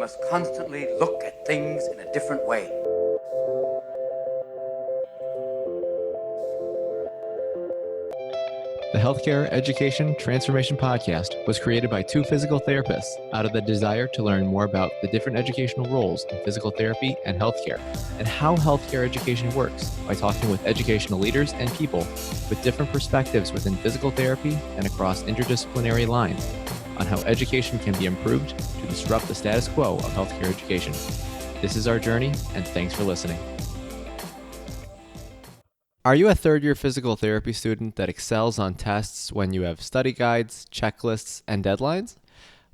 must constantly look at things in a different way. The Healthcare Education Transformation Podcast was created by two physical therapists out of the desire to learn more about the different educational roles in physical therapy and healthcare, and how healthcare education works by talking with educational leaders and people with different perspectives within physical therapy and across interdisciplinary lines on how education can be improved to disrupt the status quo of healthcare education. This is our journey, and thanks for listening. Are you a third-year physical therapy student that excels on tests when you have study guides, checklists, and deadlines?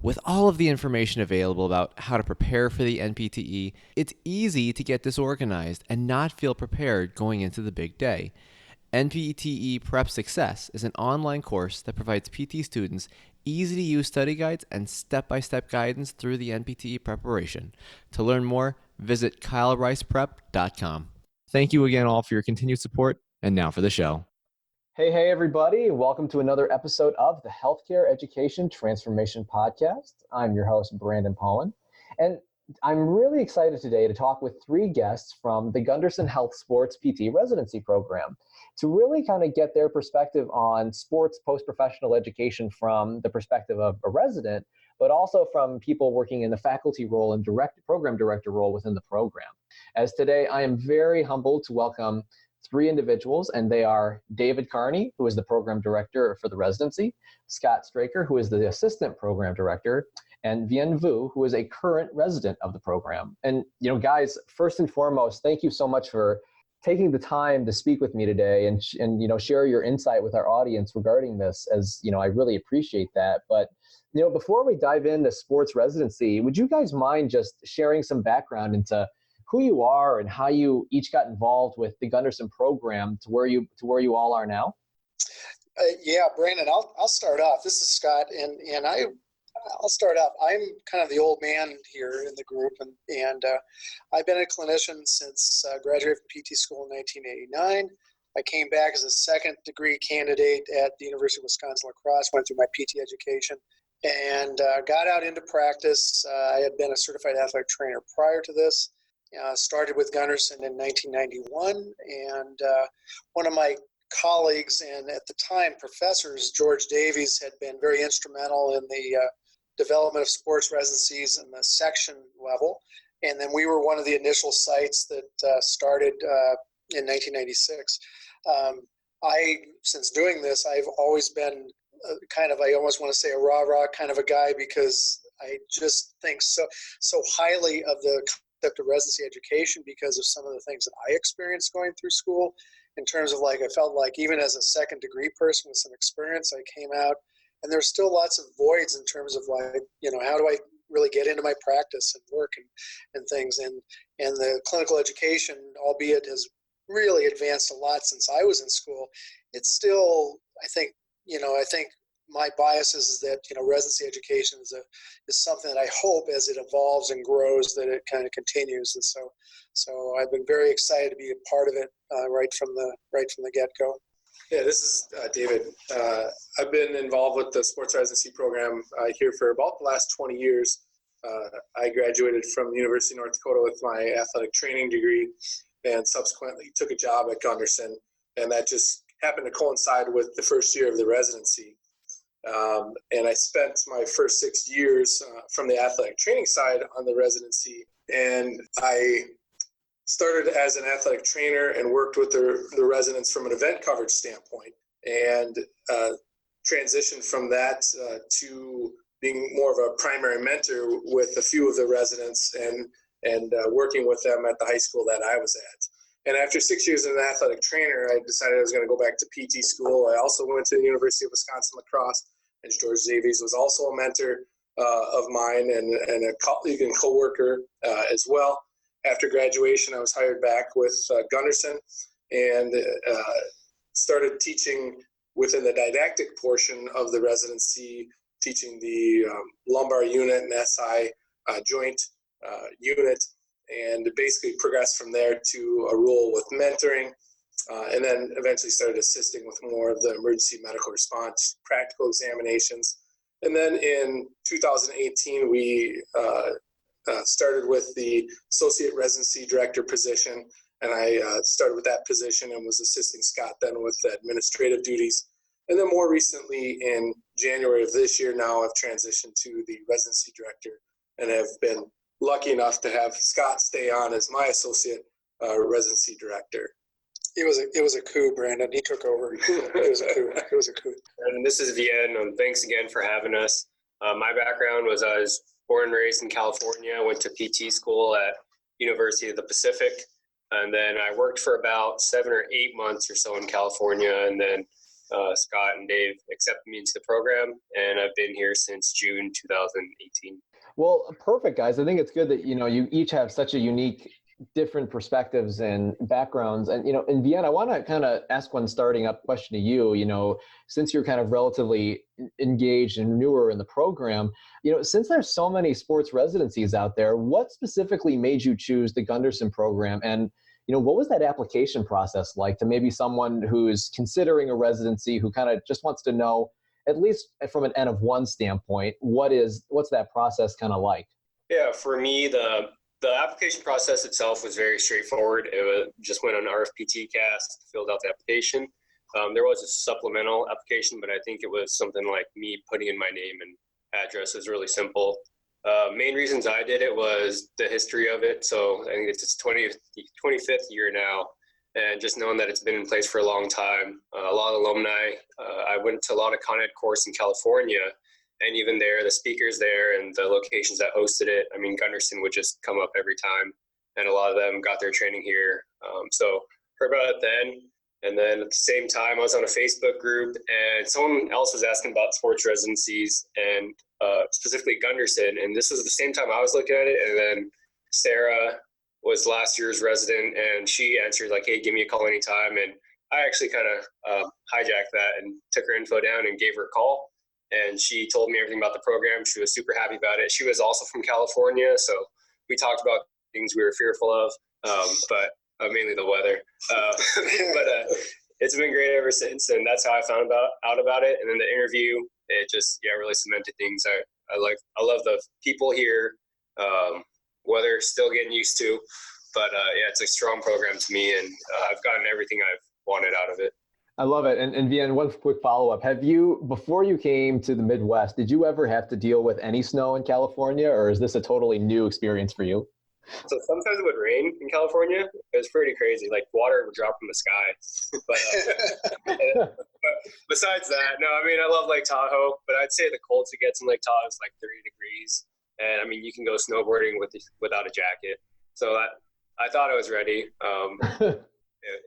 With all of the information available about how to prepare for the NPTE, it's easy to get disorganized and not feel prepared going into the big day. NPTE Prep Success is an online course that provides PT students easy-to-use study guides and step-by-step guidance through the NPTE preparation. To learn more, visit kylericeprep.com. Thank you again all for your continued support, and now for the show. Hey, everybody. Welcome to another episode of the Healthcare Education Transformation Podcast. I'm your host, Brandon Pollen, and I'm really excited today to talk with three guests from the Gunderson Health Sports PT Residency Program to really kind of get their perspective on sports post-professional education from the perspective of a resident, but also from people working in the faculty role and program director role within the program. As today, I am very humbled to welcome three individuals, and they are David Carney, who is the program director for the residency, Scott Straker, who is the assistant program director, and Vien Vu, who is a current resident of the program. And, guys, first and foremost, thank you so much for taking the time to speak with me today and share your insight with our audience regarding this, as, I really appreciate that. But, before we dive into sports residency, would you guys mind just sharing some background into who you are and how you each got involved with the Gunderson program to where you all are now? Yeah, Brandon, I'll start off. This is Scott, and I'll start off. I'm kind of the old man here in the group, and I've been a clinician since graduated from PT school in 1989. I came back as a second degree candidate at the University of Wisconsin-La Crosse, went through my PT education, and got out into practice. I had been a certified athletic trainer prior to this. Started with Gunderson in 1991, and one of my colleagues and at the time professors, George Davies, had been very instrumental in the development of sports residencies in the section level. And then we were one of the initial sites that started in 1996. Since doing this, I've always been I almost want to say a rah-rah kind of a guy, because I just think so highly of the concept of residency education because of some of the things that I experienced going through school, in terms of I felt like even as a second degree person with some experience, I came out and there's still lots of voids in terms of how do I really get into my practice and work and things, and the clinical education, albeit has really advanced a lot since I was in school. It's still, I think my bias is that residency education is something that I hope, as it evolves and grows, that it kind of continues. And so I've been very excited to be a part of it right from the get-go. Yeah, this is David. I've been involved with the sports residency program here for about the last 20 years. I graduated from the University of North Dakota with my athletic training degree, and subsequently took a job at Gunderson, and that just happened to coincide with the first year of the residency. And I spent my first 6 years from the athletic training side on the residency, and I started as an athletic trainer and worked with the residents from an event coverage standpoint, and transitioned from that to being more of a primary mentor with a few of the residents and working with them at the high school that I was at. And after 6 years as an athletic trainer, I decided I was going to go back to PT school. I also went to the University of Wisconsin-La Crosse, and George Davies was also a mentor of mine and a colleague and coworker as well. After graduation, I was hired back with Gunderson and started teaching within the didactic portion of the residency, teaching the lumbar unit and SI joint unit, and basically progressed from there to a role with mentoring, and then eventually started assisting with more of the emergency medical response, practical examinations. And then in 2018, we started with the associate residency director position, and I started with that position and was assisting Scott then with the administrative duties. And then more recently, in January of this year now, I've transitioned to the residency director and have been lucky enough to have Scott stay on as my associate residency director. It was a coup, Brandon. He took over. It was a coup. It was a coup. And this is Vienne. Thanks again for having us. My background was I was born and raised in California. I went to PT school at University of the Pacific. And then I worked for about 7 or 8 months or so in California. And then Scott and Dave accepted me into the program. And I've been here since June 2018. Well, perfect, guys. I think it's good that, you each have such a unique, different perspectives and backgrounds. And, in Vienna, I want to kind of ask one starting up question to you, since you're kind of relatively engaged and newer in the program, since there's so many sports residencies out there, what specifically made you choose the Gunderson program? And, what was that application process like to maybe someone who's considering a residency, who kind of just wants to know, at least from an N of 1 standpoint, what's that process kind of like? Yeah, for me, the application process itself was very straightforward. Just went on RFPTcast, filled out the application. There was a supplemental application, but I think it was something like me putting in my name and address. It was really simple. Main reasons I did it was the history of it. So I think it's its 25th year now. And just knowing that it's been in place for a long time, a lot of alumni. I went to a lot of Con Ed course in California, and even there, the speakers there and the locations that hosted it, I mean, Gunderson would just come up every time, and a lot of them got their training here. So heard about it then, and then at the same time, I was on a Facebook group, and someone else was asking about sports residencies, and specifically Gunderson, and this was the same time I was looking at it, and then Sarah was last year's resident, and she answered like, hey, give me a call anytime. And I actually kind of hijacked that and took her info down and gave her a call. And she told me everything about the program. She was super happy about it. She was also from California, so we talked about things we were fearful of, but mainly the weather. But it's been great ever since, and that's how I found out about it. And then the interview, it just really cemented things. I love the people here. Weather still getting used to, but it's a strong program to me, and I've gotten everything I've wanted out of it. I love it. And Vienne, one quick follow-up. Before you came to the Midwest, did you ever have to deal with any snow in California, or is this a totally new experience for you? So sometimes it would rain in California. It was pretty crazy. Like water would drop from the sky. But besides that, no, I mean, I love Lake Tahoe, but I'd say the coldest it gets in Lake Tahoe is like 30 degrees. And I mean, you can go snowboarding without a jacket. So I thought I was ready.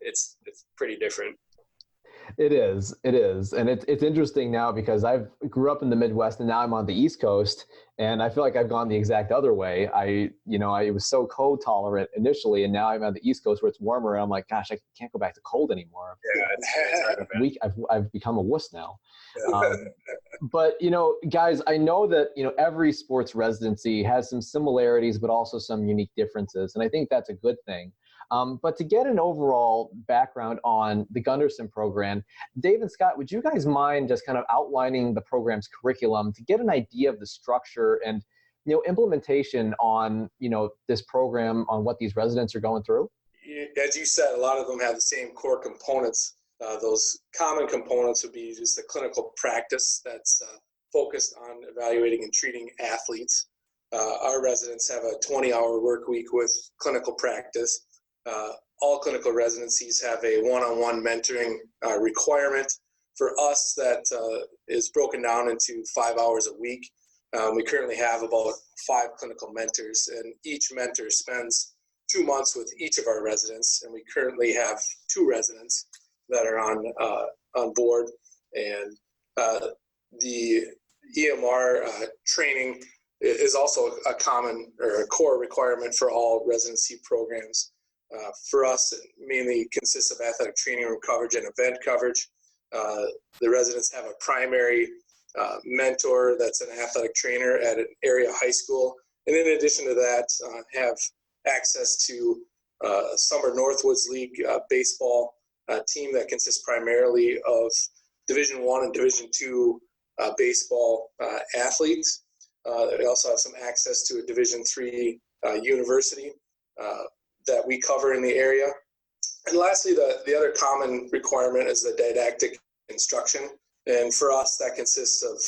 It's pretty different. It is. And it's interesting now because I grew up in the Midwest and now I'm on the East Coast, and I feel like I've gone the exact other way. I was so cold tolerant initially, and now I'm on the East Coast where it's warmer, and I'm like, gosh, I can't go back to cold anymore. Yeah, I've become a wuss now. But, guys, I know that, every sports residency has some similarities, but also some unique differences. And I think that's a good thing. But to get an overall background on the Gunderson program, Dave and Scott, would you guys mind just kind of outlining the program's curriculum to get an idea of the structure and, implementation on, this program, on what these residents are going through? As you said, a lot of them have the same core components. Those common components would be just the clinical practice that's focused on evaluating and treating athletes. Our residents have a 20-hour work week with clinical practice. All clinical residencies have a one-on-one mentoring requirement. For us, that is broken down into 5 hours a week. We currently have about 5 clinical mentors, and each mentor spends 2 months with each of our residents, and we currently have 2 residents that are on board. And the EMR training is also a common or a core requirement for all residency programs. For us, it mainly consists of athletic training room coverage and event coverage. The residents have a primary mentor that's an athletic trainer at an area high school. And in addition to that, have access to Summer Northwoods League baseball team that consists primarily of Division I and Division II baseball athletes. They also have some access to a Division III university that we cover in the area. And lastly, the other common requirement is the didactic instruction. And for us, that consists of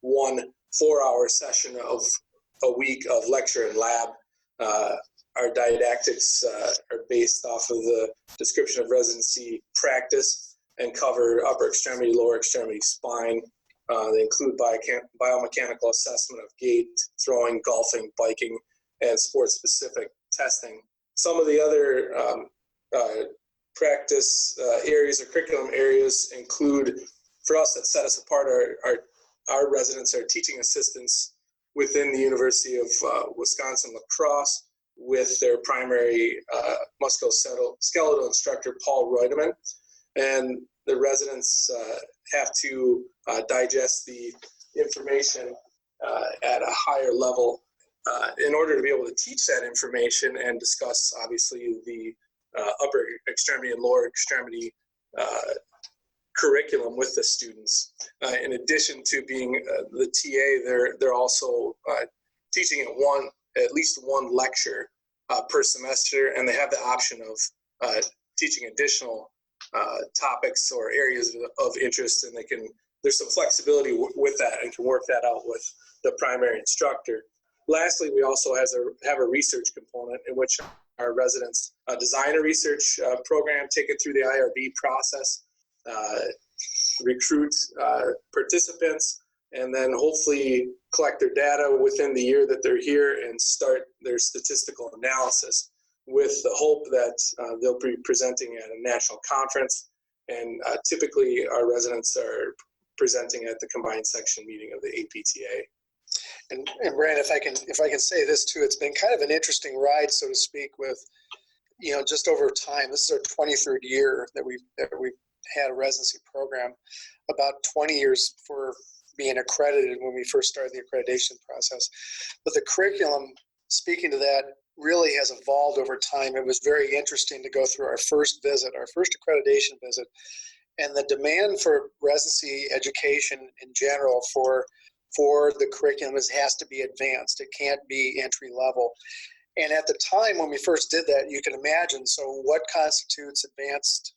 1 4-hour session of a week of lecture and lab. Our didactics are based off of the description of residency practice and cover upper extremity, lower extremity, spine. They include biomechanical assessment of gait, throwing, golfing, biking, and sport-specific testing. Some of the other practice areas or curriculum areas include, for us, that set us apart, our residents are teaching assistants within the University of Wisconsin La Crosse with their primary musculoskeletal instructor, Paul Reutemann. And the residents have to digest the information at a higher level in order to be able to teach that information and discuss, obviously, the upper extremity and lower extremity curriculum with the students. In addition to being the TA, they're also teaching at least one lecture per semester, and they have the option of teaching additional topics or areas of interest, and there's some flexibility with that and can work that out with the primary instructor. Lastly, we also have a research component in which our residents design a research program, take it through the IRB process, recruit participants, and then hopefully collect their data within the year that they're here and start their statistical analysis with the hope that they'll be presenting at a national conference. And typically our residents are presenting at the combined section meeting of the APTA. And Brandon, if I can say this too, it's been kind of an interesting ride, so to speak, with, just over time. This is our 23rd year that we've had a residency program, about 20 years for being accredited when we first started the accreditation process. But the curriculum, speaking to that, really has evolved over time. It was very interesting to go through our first accreditation visit, and the demand for residency education in general for the curriculum has to be advanced. It can't be entry level. And at the time when we first did that, you can imagine, so what constitutes advanced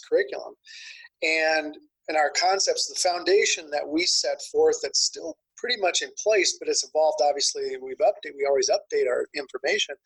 curriculum? And our concepts, the foundation that we set forth that's still pretty much in place, but it's evolved, obviously, we always update our information,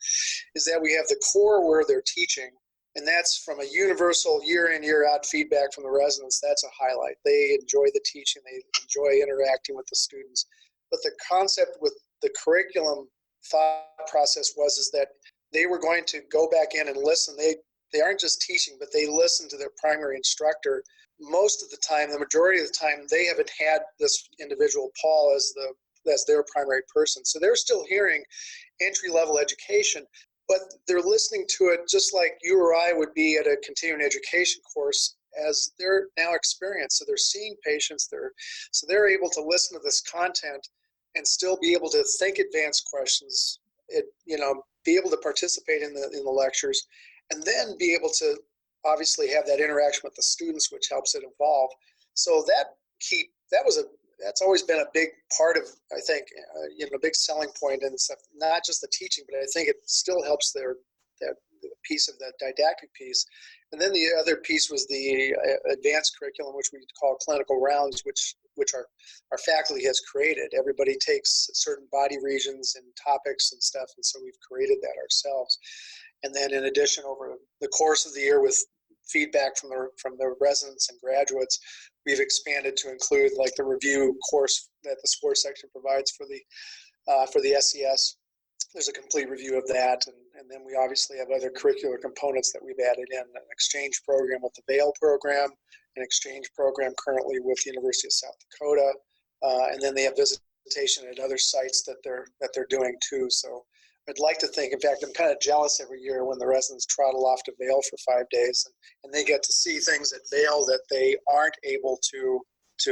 is that we have the core where they're teaching, and that's from a universal year in, year out feedback from the residents. That's a highlight. They enjoy the teaching. They enjoy interacting with the students. But the concept with the curriculum thought process is that they were going to go back in and listen. They aren't just teaching, but they listen to their primary instructor. Most of the time, the majority of the time, they haven't had this individual, Paul, as their primary person. So they're still hearing entry-level education, but they're listening to it just like you or I would be at a continuing education course as they're now experienced. So they're seeing patients, so they're able to listen to this content and still be able to think advanced questions, be able to participate in the lectures, and then be able to obviously have that interaction with the students, which helps it evolve. So that's always been a big part of, I think, a big selling point and stuff, not just the teaching, but I think it still helps that piece of that didactic piece. And then the other piece was the advanced curriculum, which we call clinical rounds, which our faculty has created. Everybody takes certain body regions and topics and stuff, and so we've created that ourselves. And then in addition, over the course of the year with feedback from the residents and graduates, we've expanded to include like the review course that the sports section provides for the SES. There's a complete review of that, and then we obviously have other curricular components that we've added in, an exchange program with the Vail program, an exchange program currently with the University of South Dakota, and then they have visitation at other sites that they're doing too. So I'd like to think, in fact, I'm kind of jealous every year when the residents trottle off to Vail for 5 days and they get to see things at Vail that they aren't able to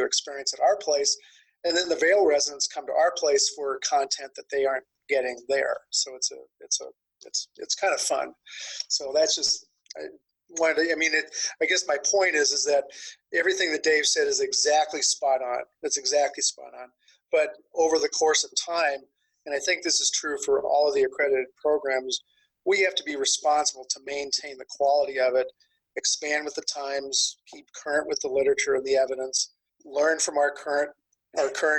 experience at our place. And then the Vail residents come to our place for content that they aren't getting there. So it's kind of fun. So that's just I guess my point is that everything that Dave said is exactly spot on. That's exactly spot on. But over the course of time, and I think this is true for all of the accredited programs, we have to be responsible to maintain the quality of it, expand with the times, keep current with the literature and the evidence, learn from our current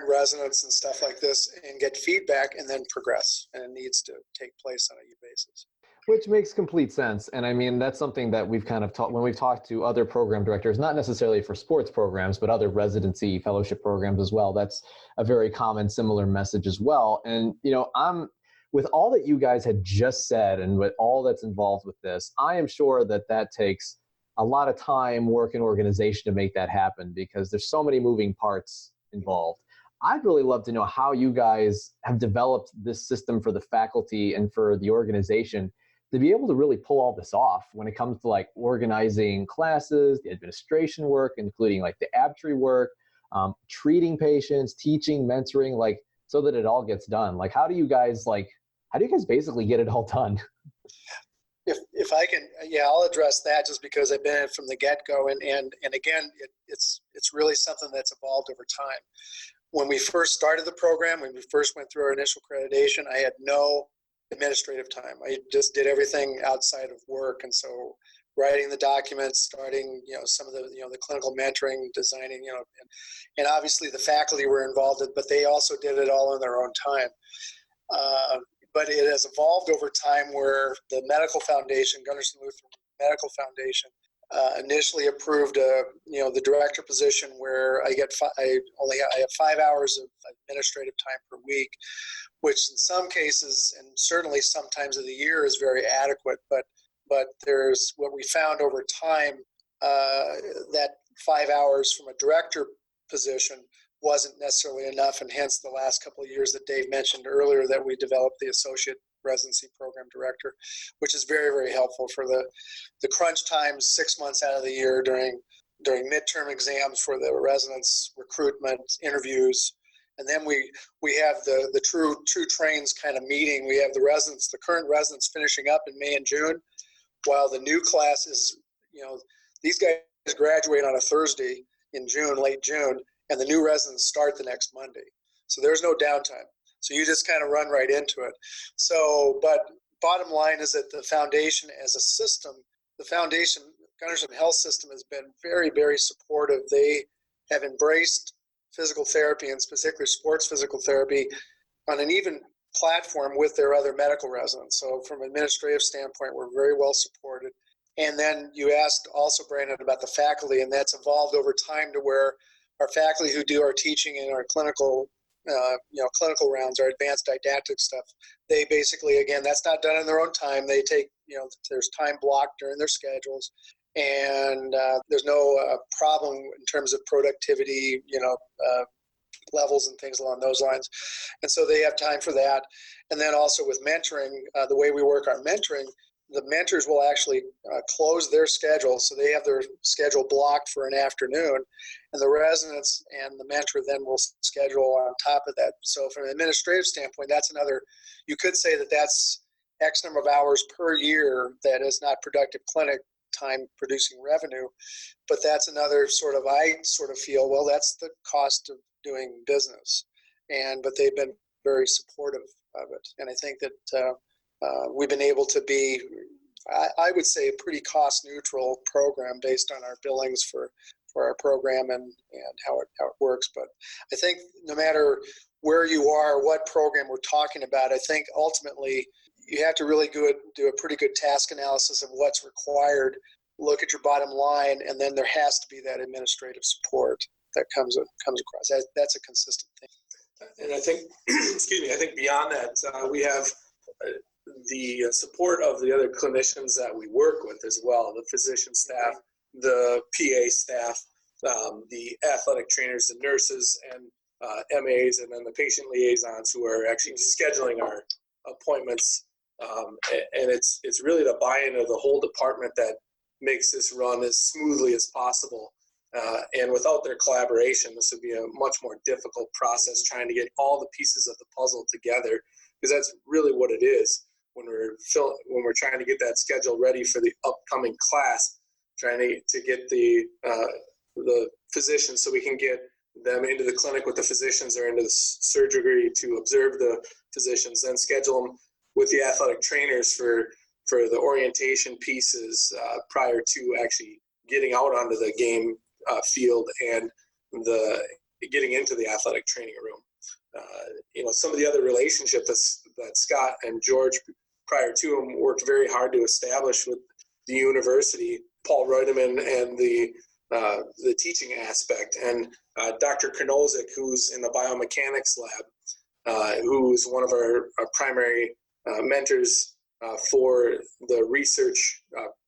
residents and stuff like this, and get feedback, and then progress. And it needs to take place on a year basis. Which makes complete sense. And I mean, that's something that we've kind of taught when we've talked to other program directors, not necessarily for sports programs, but other residency fellowship programs as well. That's a very common, similar message as well. And, with all that you guys had just said and with all that's involved with this, I am sure that takes a lot of time, work, and organization to make that happen because there's so many moving parts involved. I'd really love to know how you guys have developed this system for the faculty and for the organization to be able to really pull all this off when it comes to like organizing classes, the administration work, including like the ABTRI work, treating patients, teaching, mentoring, like so that it all gets done. Like, how do you guys basically get it all done? If I can, I'll address that just because I've been in it from the get-go. And again, it's really something that's evolved over time. When we first started the program, when we first went through our initial accreditation, I had no administrative time. I just did everything outside of work. And so writing the documents, starting, some of the, the clinical mentoring, designing, and obviously the faculty were involved, but they also did it all in their own time. But it has evolved over time where the medical foundation, Gunderson Lutheran Medical Foundation, initially approved, the director position where I have 5 hours of administrative time per week, which in some cases and certainly sometimes of the year is very adequate. But there's what we found over time, that 5 hours from a director position wasn't necessarily enough, and hence the last couple of years that Dave mentioned earlier that we developed the associate residency program director, which is very, very helpful for the crunch times 6 months out of the year during midterm exams for the residents, recruitment, interviews. And then we have the true trains kind of meeting. We have the current residents finishing up in May and June, while the new class is, these guys graduate on a Thursday in June, late June, and the new residents start the next Monday. So there's no downtime. So you just kind of run right into it. So, but bottom line is that the foundation as a system, Gunderson Health System has been very, very supportive. They have embraced physical therapy and specifically sports physical therapy on an even platform with their other medical residents. So from an administrative standpoint, we're very well supported. And then you asked also, Brandon, about the faculty, and that's evolved over time to where our faculty who do our teaching and our clinical rounds, our advanced didactic stuff, they basically, again, that's not done in their own time. They take, there's time blocked during their schedules, and there's no problem in terms of productivity, levels and things along those lines. And so they have time for that. And then also with mentoring, the way we work our mentoring, the mentors will actually close their schedule. So they have their schedule blocked for an afternoon, and the residents and the mentor then will schedule on top of that. So from an administrative standpoint, that's another, you could say that's X number of hours per year that is not productive clinic time producing revenue. But that's another I feel, well, that's the cost of doing business. But they've been very supportive of it. And I think that we've been able to be, I would say, a pretty cost-neutral program based on our billings for our program and how it works. But I think no matter where you are, what program we're talking about, I think ultimately you have to really do a pretty good task analysis of what's required, look at your bottom line, and then there has to be that administrative support that comes across. That's a consistent thing. And I think, I think beyond that, we have the support of the other clinicians that we work with as well, the physician staff, the PA staff, the athletic trainers, the nurses, and MAs, and then the patient liaisons who are actually scheduling our appointments. And it's really the buy-in of the whole department that makes this run as smoothly as possible. And without their collaboration, this would be a much more difficult process trying to get all the pieces of the puzzle together, because that's really what it is. when we're trying to get that schedule ready for the upcoming class, trying to get the physicians so we can get them into the clinic with the physicians or into the surgery to observe the physicians, then schedule them with the athletic trainers for the orientation pieces prior to actually getting out onto the game field and getting into the athletic training room. Some of the other relationships that Scott and George prior to him worked very hard to establish with the university, Paul Reutemann and the teaching aspect, and Dr. Knozik, who's in the biomechanics lab, who's one of our primary mentors for the research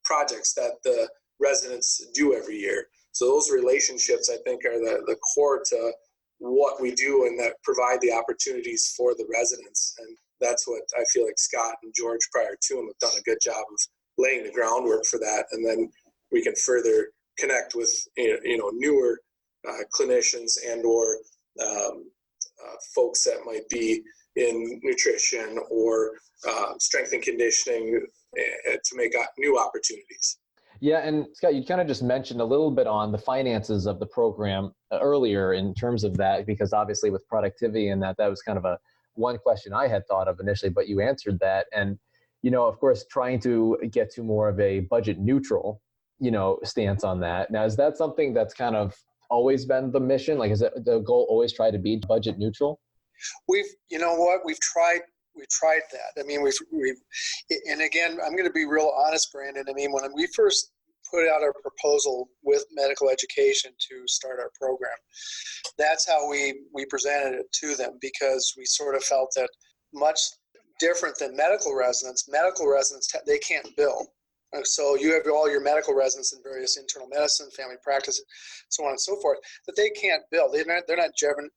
projects that the residents do every year. So those relationships, I think, are the core to what we do and that provide the opportunities for the residents. And that's what I feel like Scott and George prior to him have done a good job of laying the groundwork for that. And then we can further connect with newer clinicians and or folks that might be in nutrition or strength and conditioning to make new opportunities. Yeah, and Scott, you kind of just mentioned a little bit on the finances of the program earlier in terms of that, because obviously with productivity and that was kind of one question I had thought of initially, but you answered that. And, of course, trying to get to more of a budget neutral, stance on that. Now, is that something that's kind of always been the mission? Like, is it the goal always try to be budget neutral? We've tried that. I mean, and again, I'm going to be real honest, Brandon. I mean, when we first put out our proposal with medical education to start our program, that's how we presented it to them, because we sort of felt that much different than medical residents, they can't bill. So you have all your medical residents in various internal medicine, family practice, so on and so forth, that they can't bill. They're not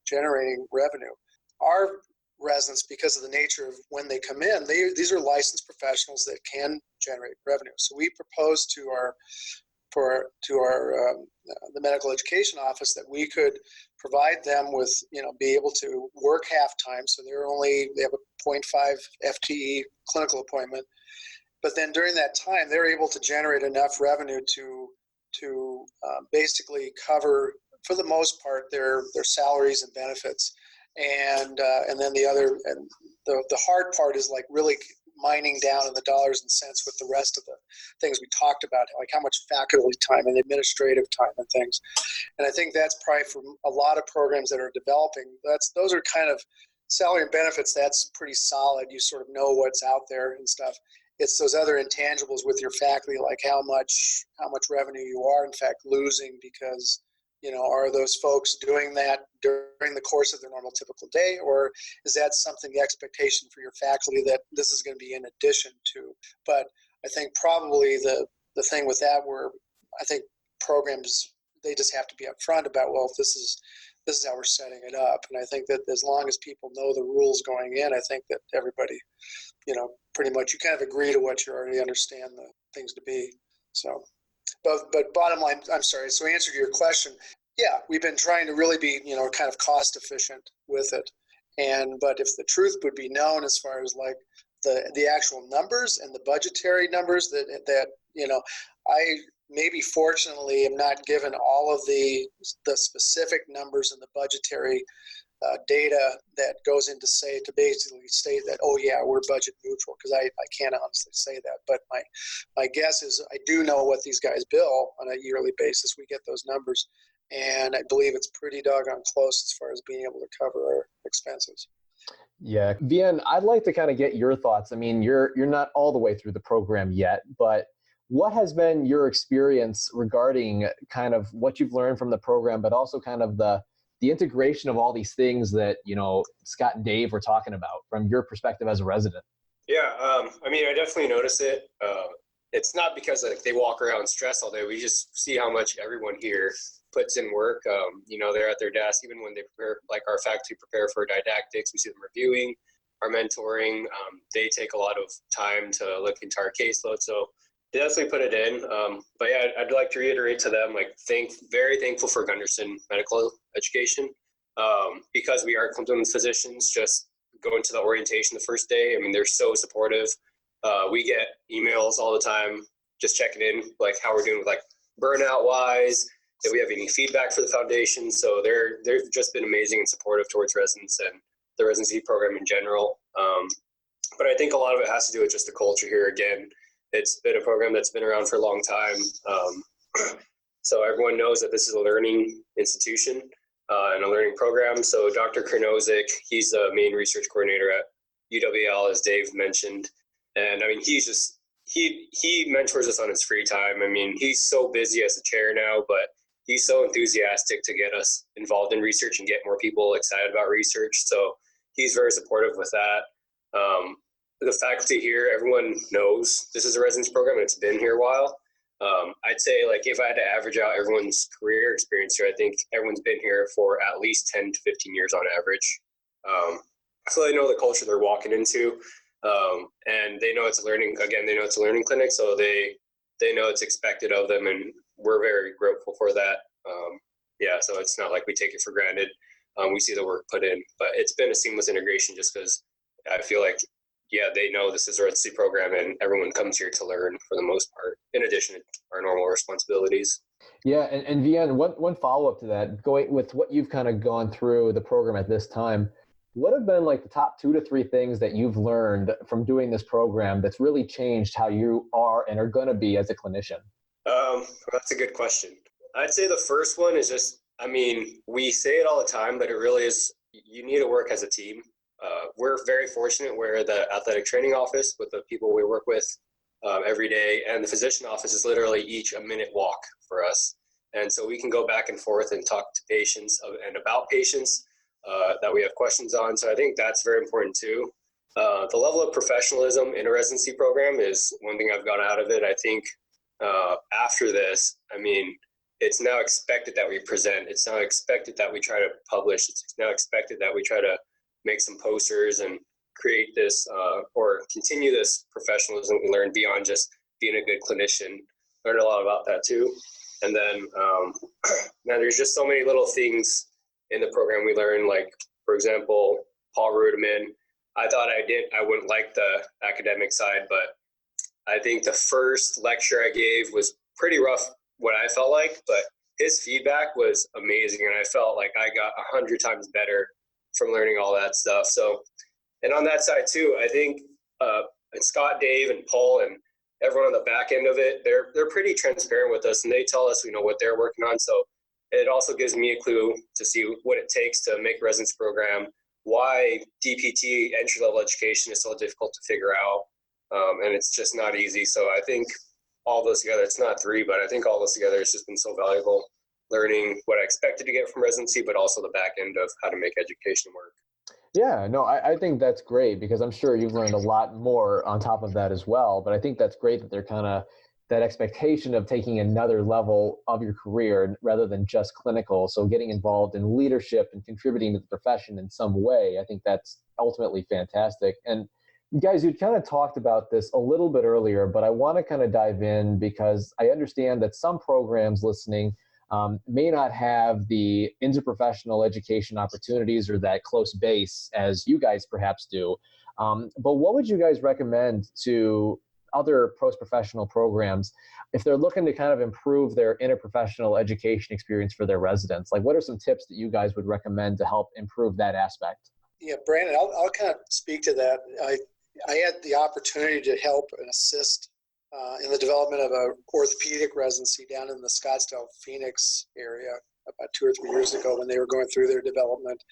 generating revenue. Our residents, because of the nature of when they come in, these are licensed professionals that can generate revenue. So we proposed to the medical education office that we could provide them with, be able to work half time. So they have a 0.5 FTE clinical appointment. But then during that time, they're able to generate enough revenue to basically cover, for the most part, their salaries and benefits. And then the hard part is like really mining down in the dollars and cents with the rest of the things we talked about, like how much faculty time and administrative time and things. And I think that's probably for a lot of programs that are developing, those are kind of salary and benefits. That's pretty solid. You sort of know what's out there and stuff. It's those other intangibles with your faculty, like how much revenue you are in fact losing because, are those folks doing that during the course of their normal typical day, or is that something, the expectation for your faculty that this is going to be in addition to? But I think probably the thing with that, where I think programs, they just have to be upfront about, well, this is how we're setting it up. And I think that as long as people know the rules going in, I think that everybody, pretty much you kind of agree to what you already understand the things to be. So, but bottom line, I'm sorry. So answer to your question, yeah, we've been trying to really be, kind of cost efficient with it. But if the truth would be known as far as like the actual numbers and the budgetary numbers that I maybe fortunately am not given all of the specific numbers and the budgetary data that goes into to basically state that, oh yeah, we're budget neutral, because I can't honestly say that. But my guess is I do know what these guys bill on a yearly basis. We get those numbers, and I believe it's pretty doggone close as far as being able to cover our expenses. Yeah, Vian, I'd like to kind of get your thoughts. I mean, you're not all the way through the program yet, but what has been your experience regarding kind of what you've learned from the program, but also kind of the integration of all these things that, Scott and Dave were talking about from your perspective as a resident? Yeah, I mean, I definitely notice it. It's not because they walk around stressed all day. We just see how much everyone here puts in work. They're at their desk, even when they prepare, like our faculty prepare for didactics, we see them reviewing our mentoring. They take a lot of time to look into our caseload. So they definitely put it in. But yeah, I'd like to reiterate to them, very thankful for Gunderson Medical Education, because we are complement physicians. Just going to the orientation the first day, I mean, they're so supportive. We get emails all the time, just checking in, like how we're doing with like burnout wise, if we have any feedback for the foundation. So they've just been amazing and supportive towards residents and the residency program in general. But I think a lot of it has to do with just the culture here. Again, it's been a program that's been around for a long time. So everyone knows that this is a learning institution and a learning program. So Dr. Karnozik, he's the main research coordinator at UWL, as Dave mentioned. And I mean, he mentors us on his free time. I mean, he's so busy as a chair now, but he's so enthusiastic to get us involved in research and get more people excited about research. So he's very supportive with that. The faculty here, everyone knows this is a residency program and it's been here a while. I'd say like if I had to average out everyone's career experience here, I think everyone's been here for at least 10 to 15 years on average. So they know the culture they're walking into. And they know it's a learning clinic, so they know it's expected of them, and we're very grateful for that. So it's not like we take it for granted. We see the work put in, but it's been a seamless integration just because I feel like, they know this is a residency program and everyone comes here to learn for the most part, in addition to our normal responsibilities. Yeah, and Vian, one follow-up to that, going with what you've kind of gone through the program at this time, what have been like the top 2 to 3 things that you've learned from doing this program that's really changed how you are and are going to be as a clinician? That's a good question. I'd say the first one is just, I mean, we say it all the time, but it really is, you need to work as a team. We're very fortunate where the athletic training office with the people we work with every day, and the physician office is literally each a minute walk for us. And so we can go back and forth and talk to patients and about patients that we have questions on. So I think that's very important too. The level of professionalism in a residency program is one thing I've got out of it. I think after this, I mean, it's now expected that we present. It's now expected that we try to publish. It's now expected that we try to make some posters and create this or continue this professionalism we learn beyond just being a good clinician. Learned a lot about that too. And then now there's just so many little things in the program we learn, like, for example, Paul Rudeman. I thought I wouldn't like the academic side, but I think the first lecture I gave was pretty rough, what I felt like, but his feedback was amazing. And I felt like I got 100 times better from learning all that stuff. So, and on that side too, I think and Scott, Dave, and Paul, and everyone on the back end of it, they're pretty transparent with us, and they tell us, what they're working on. So it also gives me a clue to see what it takes to make a residency program, why DPT entry-level education is so difficult to figure out, and it's just not easy. So I think all those together, it's not 3, but I think all those together, it's just been so valuable, learning what I expected to get from residency, but also the back end of how to make education work. Yeah, no, I think that's great, because I'm sure you've learned a lot more on top of that as well. But I think that's great that they're kind of that expectation of taking another level of your career rather than just clinical. So getting involved in leadership and contributing to the profession in some way, I think that's ultimately fantastic. And guys, you kind of talked about this a little bit earlier, but I want to kind of dive in because I understand that some programs listening may not have the interprofessional education opportunities or that close base as you guys perhaps do. But what would you guys recommend to other post-professional programs if they're looking to kind of improve their interprofessional education experience for their residents? Like, what are some tips that you guys would recommend to help improve that aspect? Yeah, Brandon, I'll kind of speak to that. I had the opportunity to help and assist in the development of an orthopedic residency down in the Scottsdale, Phoenix area about 2 or 3 years ago when they were going through their development.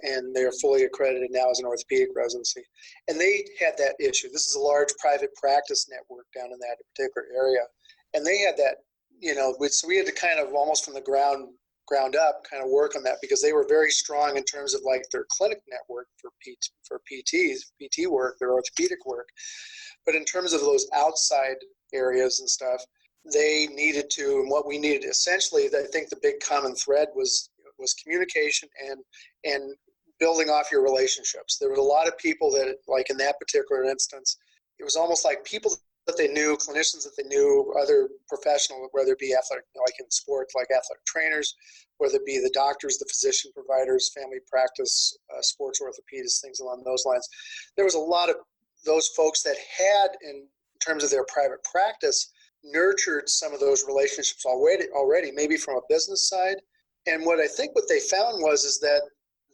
And they are fully accredited now as an orthopedic residency. And they had that issue. This is a large private practice network down in that particular area. And they had that, so we had to kind of almost from the ground up kind of work on that, because they were very strong in terms of like their clinic network for PTs, PT work, their orthopedic work. But in terms of those outside areas and stuff, they needed to, and what we needed essentially, I think the big common thread was communication and building off your relationships. There was a lot of people that, like in that particular instance, it was almost like people that they knew, clinicians that they knew, other professionals, whether it be athletic, like in sports, like athletic trainers, whether it be the doctors, the physician providers, family practice, sports orthopedists, things along those lines. There was a lot of those folks that had, in terms of their private practice, nurtured some of those relationships already, maybe from a business side. And what they found is that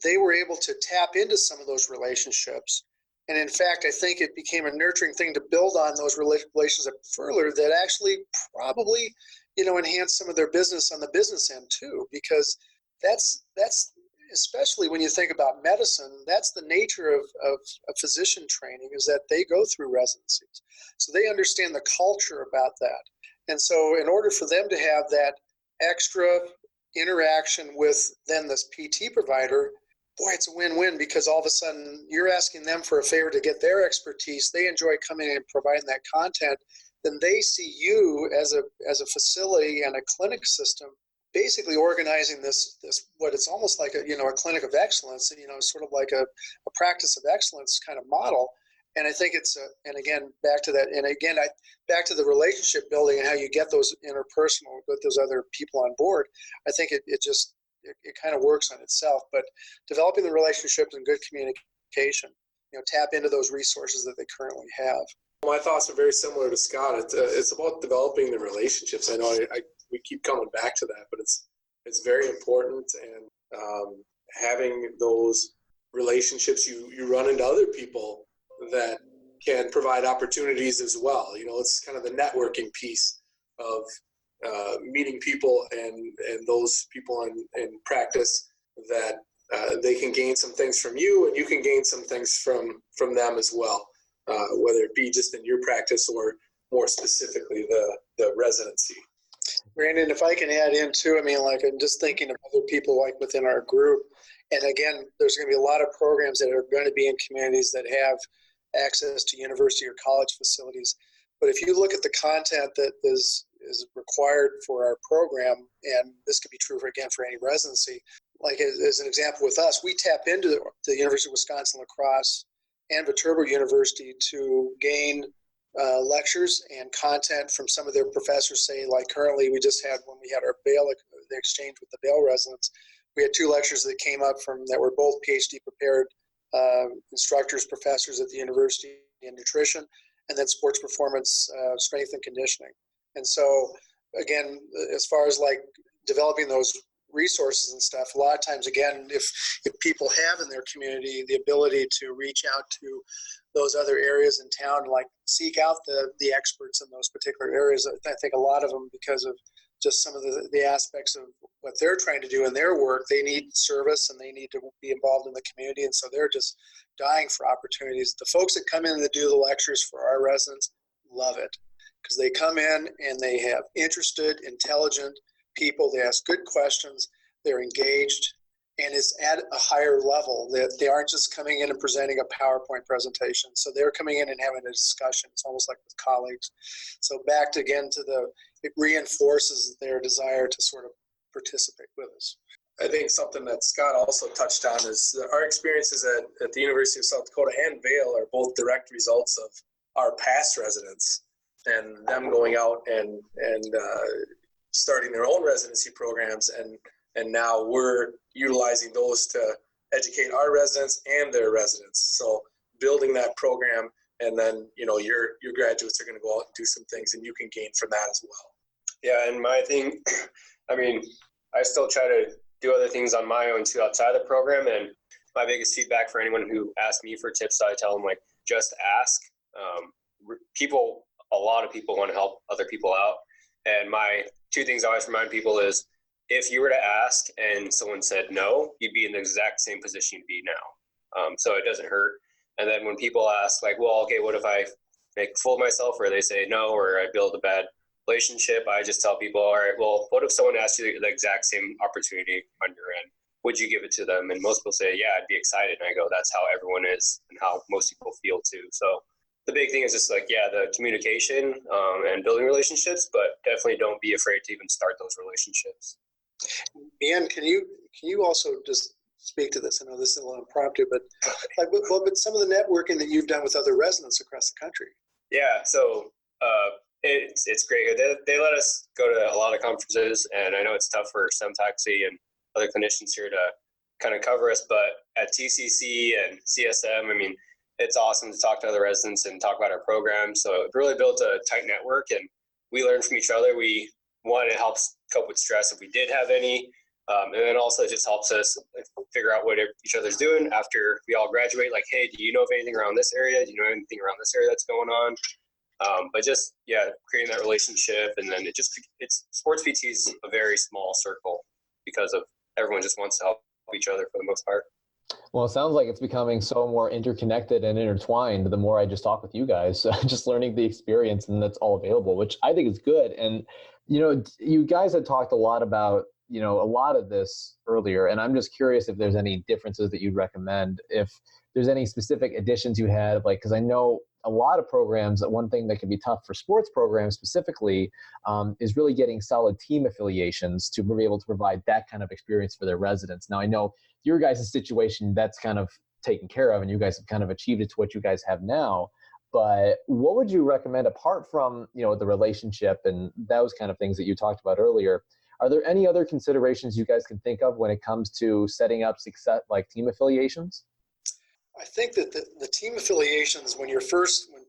they were able to tap into some of those relationships. And in fact, I think it became a nurturing thing to build on those relationships further that actually probably, enhanced some of their business on the business end too, because that's especially when you think about medicine, that's the nature of physician training, is that they go through residencies. So they understand the culture about that. And so in order for them to have that extra interaction with then this PT provider, boy, it's a win-win, because all of a sudden you're asking them for a favor to get their expertise. They enjoy coming in and providing that content. Then they see you as a facility and a clinic system basically organizing this what it's almost like a clinic of excellence, sort of like a practice of excellence kind of model. And I think it's and again back to that, and again back to the relationship building and how you get those interpersonal with those other people on board. I think it kind of works on itself. But developing the relationships and good communication, tap into those resources that they currently have. My thoughts are very similar to Scott. It's about developing the relationships. I know we keep coming back to that, but it's very important. And having those relationships, you run into other people that can provide opportunities as well. It's kind of the networking piece of meeting people and those people in practice that they can gain some things from you, and you can gain some things from them as well, whether it be just in your practice or more specifically the residency. Brandon, if I can add in too, I'm just thinking of other people like within our group. And again, there's going to be a lot of programs that are going to be in communities that have access to university or college facilities. But if you look at the content that is required for our program, and this could be true for any residency, like as an example with us, we tap into the University of Wisconsin La Crosse and Viterbo University to gain lectures and content from some of their professors. Say, like currently we just had, when we had our Bail, the exchange with the Bail residents, we had 2 lectures that came up that were both PhD prepared instructors, professors at the university in nutrition, and then sports performance, strength and conditioning. And so again, as far as like developing those resources and stuff, a lot of times, again, if people have in their community the ability to reach out to those other areas in town, like seek out the experts in those particular areas, I think a lot of them, because of just some of the aspects of what they're trying to do in their work, they need service and they need to be involved in the community. And so they're just dying for opportunities. The folks that come in to do the lectures for our residents love it, because they come in and they have interested, intelligent people. They ask good questions. They're engaged, and it's at a higher level. They aren't just coming in and presenting a PowerPoint presentation. So they're coming in and having a discussion. It's almost like with colleagues. So back to it reinforces their desire to sort of participate with us. I think something that Scott also touched on is our experiences at the University of South Dakota and Vail are both direct results of our past residents and them going out and starting their own residency programs, and now we're utilizing those to educate our residents and their residents. So building that program, and then your graduates are going to go out and do some things, and you can gain from that as well. Yeah, and my thing, I still try to do other things on my own too outside the program. And my biggest feedback for anyone who asks me for tips, I tell them, like, just ask. A lot of people want to help other people out. And my 2 things I always remind people is, if you were to ask and someone said no, you'd be in the exact same position you'd be now. So it doesn't hurt. And then when people ask, like, well, okay, what if I make a fool of myself, or they say no, or I build a bad relationship, I just tell people, all right, well, what if someone asked you the exact same opportunity on your end? Would you give it to them? And most people say, yeah, I'd be excited. And I go, that's how everyone is and how most people feel too. So the big thing is just like, yeah, the communication and building relationships, but definitely don't be afraid to even start those relationships. Ian, can you also just speak to this? I know this is a little impromptu, but but some of the networking that you've done with other residents across the country. Yeah, so it's great. They let us go to a lot of conferences, and I know it's tough for some taxi and other clinicians here to kind of cover us, but at TCC and CSM, it's awesome to talk to other residents and talk about our program. So it really built a tight network, and we learn from each other. It helps cope with stress if we did have any. And then also it just helps us figure out what each other's doing after we all graduate. Like, hey, do you know of anything around this area? Do you know anything around this area that's going on? But just, creating that relationship. And then it's sports PT is a very small circle because of everyone just wants to help each other for the most part. Well, it sounds like it's becoming so more interconnected and intertwined the more I just talk with you guys, just learning the experience, and that's all available, which I think is good. And, you guys had talked a lot about, a lot of this earlier, and I'm just curious if there's any differences that you'd recommend, if there's any specific additions you had, because I know a lot of programs, one thing that can be tough for sports programs specifically is really getting solid team affiliations to be able to provide that kind of experience for their residents. Now, I know your guys' situation, that's kind of taken care of, and you guys have kind of achieved it to what you guys have now. But what would you recommend apart from, the relationship and those kind of things that you talked about earlier? Are there any other considerations you guys can think of when it comes to setting up success, like team affiliations? I think that the team affiliations, when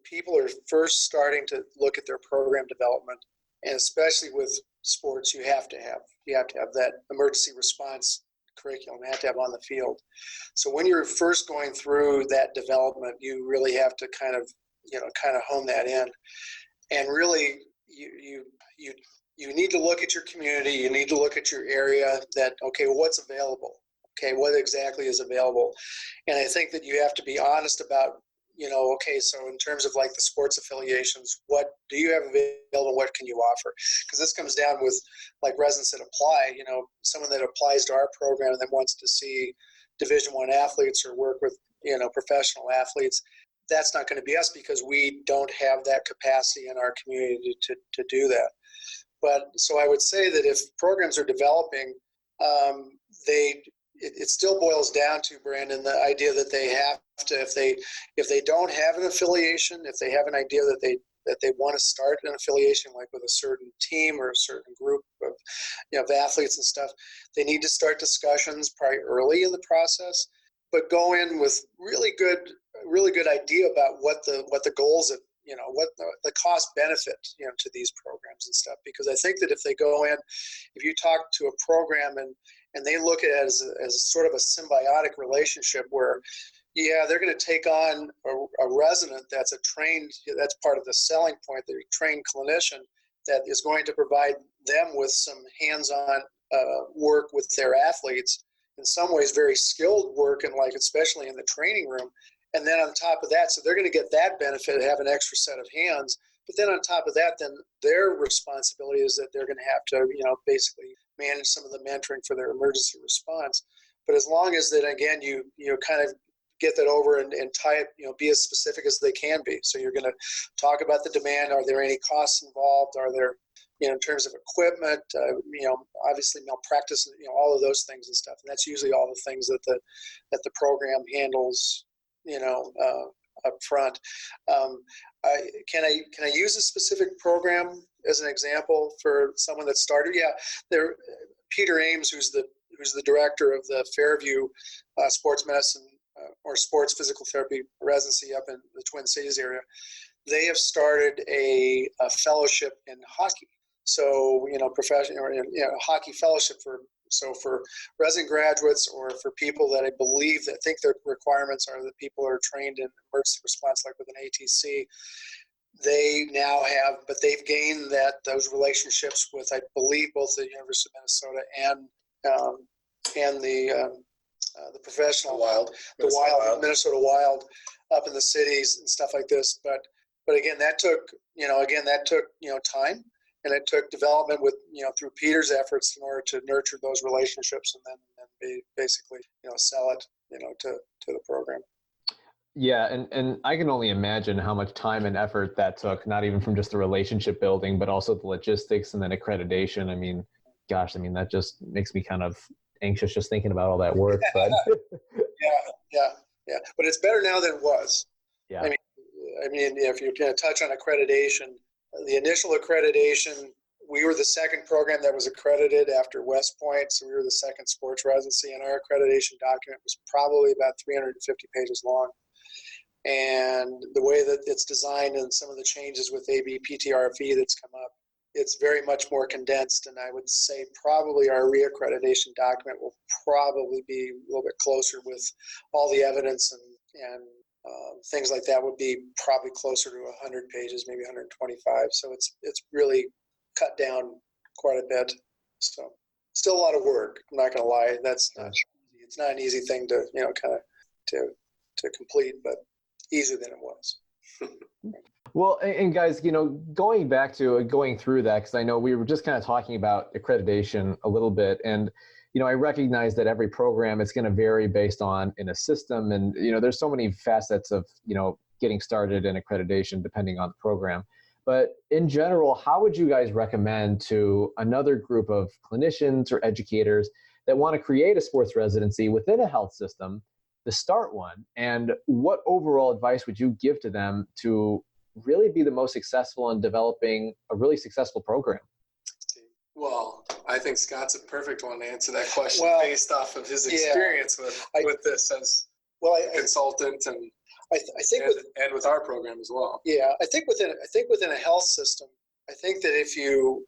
people are first starting to look at their program development, and especially with sports, you have to have that emergency response curriculum, you have to have on the field. So when you're first going through that development, you really have to kind of hone that in. And really, you need to look at your community, you need to look at your area, that, okay, what's available? Okay, what exactly is available? And I think that you have to be honest about, okay, so in terms of like the sports affiliations, what do you have available? What can you offer? Because this comes down with like residents that apply, someone that applies to our program and then wants to see Division I athletes or work with, professional athletes. That's not going to be us because we don't have that capacity in our community to do that. But so I would say that if programs are developing, it still boils down to, Brandon, the idea that they have to, if they don't have an affiliation, if they have an idea that they want to start an affiliation, like with a certain team or a certain group of athletes and stuff, they need to start discussions probably early in the process, but go in with really good idea about what the goals of, what the cost benefit, to these programs and stuff. Because I think that if they go in, if you talk to a program and they look at it as sort of a symbiotic relationship where, they're going to take on a resident that's that's part of the selling point, they're a trained clinician that is going to provide them with some hands-on work with their athletes, in some ways very skilled work, and especially in the training room. And then on top of that, so they're going to get that benefit of having an extra set of hands. But then on top of that, then their responsibility is that they're going to have to, basically manage some of the mentoring for their emergency response. But as long as that, again, you kind of get that over and tie it, be as specific as they can be. So you're going to talk about the demand. Are there any costs involved? Are there, in terms of equipment, obviously malpractice, all of those things and stuff. And that's usually all the things that the program handles, up front. Can I use a specific program as an example for someone that started? Yeah, Peter Ames, who's the director of the Fairview Sports Medicine or Sports Physical Therapy Residency up in the Twin Cities area. They have started a fellowship in hockey. So, professional or hockey fellowship for resident graduates, or for people that I believe that think their requirements are that people are trained in emergency response, like with an ATC. They now have, but they've gained those relationships with, I believe, both the University of Minnesota and the professional Minnesota Wild up in the cities and stuff like this. But again, that took time. And it took development with, through Peter's efforts in order to nurture those relationships and then basically, sell it, to the program. Yeah, and I can only imagine how much time and effort that took, not even from just the relationship building, but also the logistics and then accreditation. I mean, gosh, that just makes me kind of anxious just thinking about all that work. But yeah. But it's better now than it was. Yeah. I mean, if you're going to touch on accreditation, the initial accreditation, we were the second program that was accredited after West Point. So we were the second sports residency, and our accreditation document was probably about 350 pages long. And the way that it's designed and some of the changes with ABPTRFE that's come up, it's very much more condensed. And I would say probably our reaccreditation document will probably be a little bit closer with all the evidence and things like that would be probably closer to 100 pages, maybe 125. So it's really cut down quite a bit. So still a lot of work. I'm not going to lie. That's not easy. It's not an easy thing to, kind of to complete, but easier than it was. Well, and guys, going back to going through that, because I know we were just kind of talking about accreditation a little bit, and I recognize that every program is going to vary based on in a system, and there's so many facets of getting started in accreditation depending on the program. But in general, how would you guys recommend to another group of clinicians or educators that want to create a sports residency within a health system to start one? And what overall advice would you give to them to really be the most successful in developing a really successful program? Well, I think Scott's a perfect one to answer that question based off of his experience with this as a consultant and with our program as well. Yeah, I think within a health system, I think that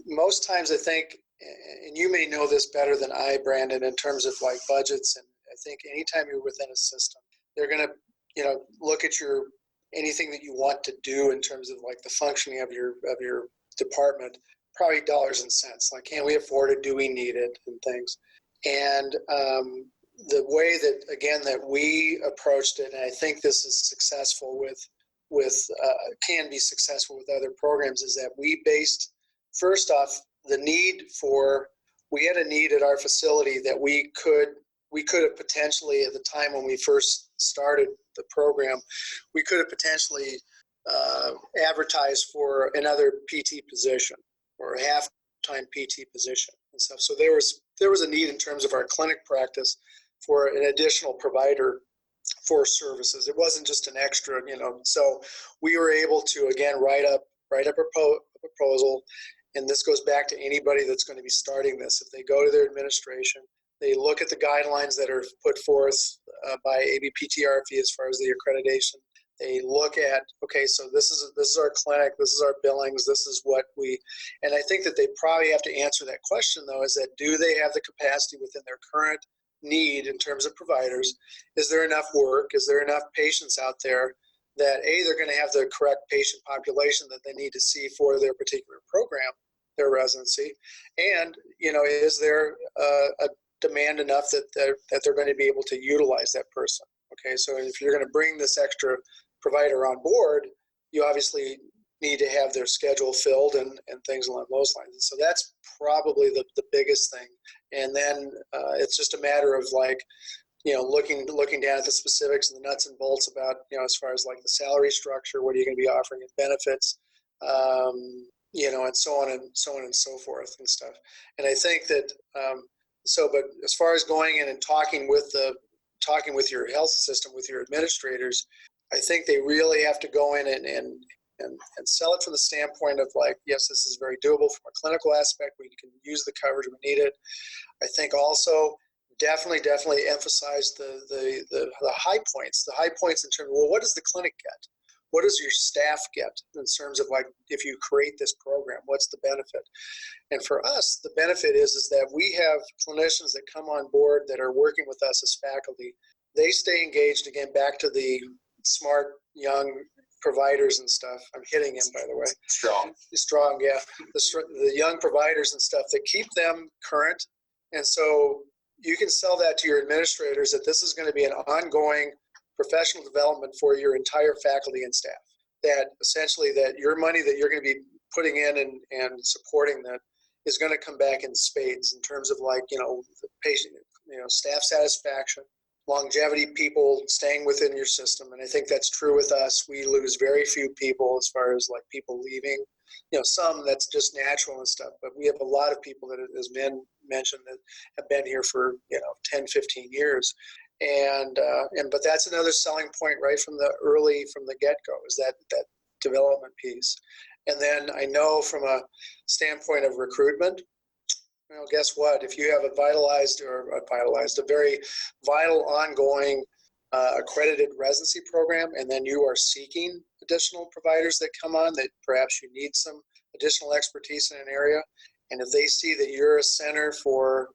most times I think, and you may know this better than I, Brandon, in terms of like budgets, and I think anytime you're within a system, they're going to look at anything that you want to do in terms of like the functioning of your department, probably dollars and cents. Like, can we afford it? Do we need it? And things. And the way that we approached it, and I think this is successful can be successful with other programs, is that we based first off we had a need at our facility that we could have potentially, at the time when we first started the program, we could have potentially advertised for another PT position or a half-time PT position and stuff. So there was a need in terms of our clinic practice for an additional provider for services. It wasn't just an extra, So we were able to again write up a proposal, and this goes back to anybody that's going to be starting this. If they go to their administration, they look at the guidelines that are put forth by ABPTRFE as far as the accreditation. They look at, okay, so this is our clinic, this is our billings, this is what and I think that they probably have to answer that question though, is that do they have the capacity within their current need in terms of providers? Is there enough work? Is there enough patients out there that they're going to have the correct patient population that they need to see for their particular program, their residency? And, is there a demand enough that they're going to be able to utilize that person? Okay, so if you're going to bring this extra provider on board, you obviously need to have their schedule filled and things along those lines. And so that's probably the biggest thing. And then it's just a matter of like, looking down at the specifics and the nuts and bolts about, as far as like the salary structure, what are you going to be offering in benefits, and so on and so forth and stuff. And I think that, but as far as going in and talking with your health system, with your administrators, I think they really have to go in and sell it from the standpoint of like, yes, this is very doable from a clinical aspect. We can use the coverage, we need it. I think also definitely emphasize the high points. The high points in terms of, well, what does the clinic get? What does your staff get in terms of like, if you create this program, what's the benefit? And for us, the benefit is that we have clinicians that come on board that are working with us as faculty. They stay engaged, again, back to the smart, young providers and stuff. I'm hitting him, by the way. Strong, yeah. The young providers and stuff that keep them current. And so you can sell that to your administrators that this is going to be an ongoing professional development for your entire faculty and staff. That essentially that your money that you're going to be putting in and supporting that is going to come back in spades in terms of like, the patient, staff satisfaction, longevity, people staying within your system. And I think that's true with us. We lose very few people as far as like people leaving, some that's just natural and stuff, but we have a lot of people that, as Ben mentioned, that have been here for, 10, 15 years. But that's another selling point right from the get-go is that development piece. And then I know from a standpoint of recruitment, guess what? If you have a very vital ongoing accredited residency program, and then you are seeking additional providers that come on that perhaps you need some additional expertise in an area. And if they see that you're a center for,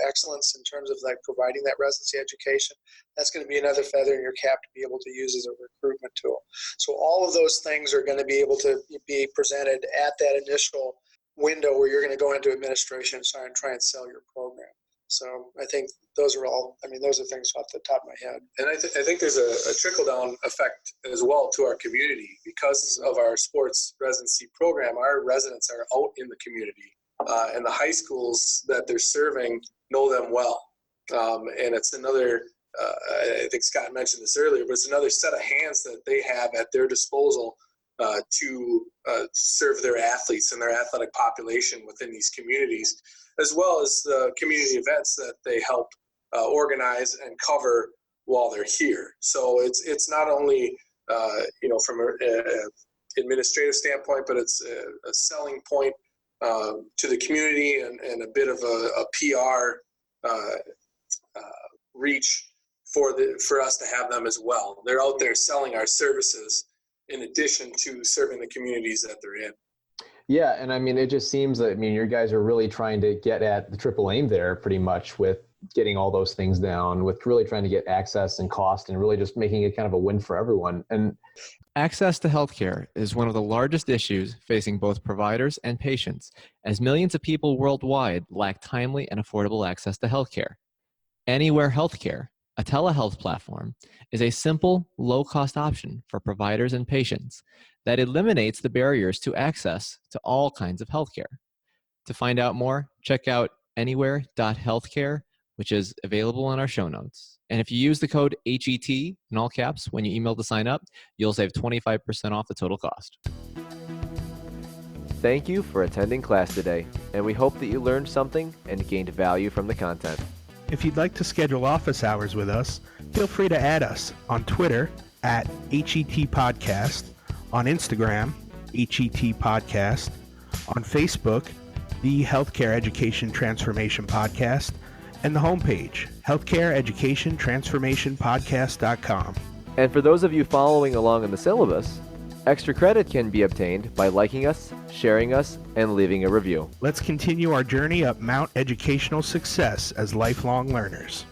excellence in terms of like providing that residency education, that's going to be another feather in your cap to be able to use as a recruitment tool. So all of those things are going to be able to be presented at that initial window where you're going to go into administration and try and sell your program. So I think those are things off the top of my head. And I think there's a trickle-down effect as well to our community. Because of our sports residency program, our residents are out in the community. And the high schools that they're serving know them well. And it's another, I think Scott mentioned this earlier, but it's another set of hands that they have at their disposal to serve their athletes and their athletic population within these communities, as well as the community events that they help organize and cover while they're here. So it's not only, from an administrative standpoint, but it's a selling point to the community and a bit of a PR reach for us to have them as well. They're out there selling our services in addition to serving the communities that they're in. Yeah, and it just seems that you guys are really trying to get at the triple aim there pretty much with getting all those things down, with really trying to get access and cost and really just making it kind of a win for everyone. And access to healthcare is one of the largest issues facing both providers and patients, as millions of people worldwide lack timely and affordable access to healthcare. Anywhere Healthcare, a telehealth platform, is a simple, low-cost option for providers and patients that eliminates the barriers to access to all kinds of healthcare. To find out more, check out anywhere.healthcare, which is available on our show notes. And if you use the code HET in all caps when you email to sign up, you'll save 25% off the total cost. Thank you for attending class today, and we hope that you learned something and gained value from the content. If you'd like to schedule office hours with us, feel free to add us on Twitter at HET Podcast, on Instagram, HET Podcast, on Facebook, the Healthcare Education Transformation Podcast, and the homepage, healthcareeducationtransformationpodcast.com. And for those of you following along in the syllabus, extra credit can be obtained by liking us, sharing us, and leaving a review. Let's continue our journey up Mount Educational Success as lifelong learners.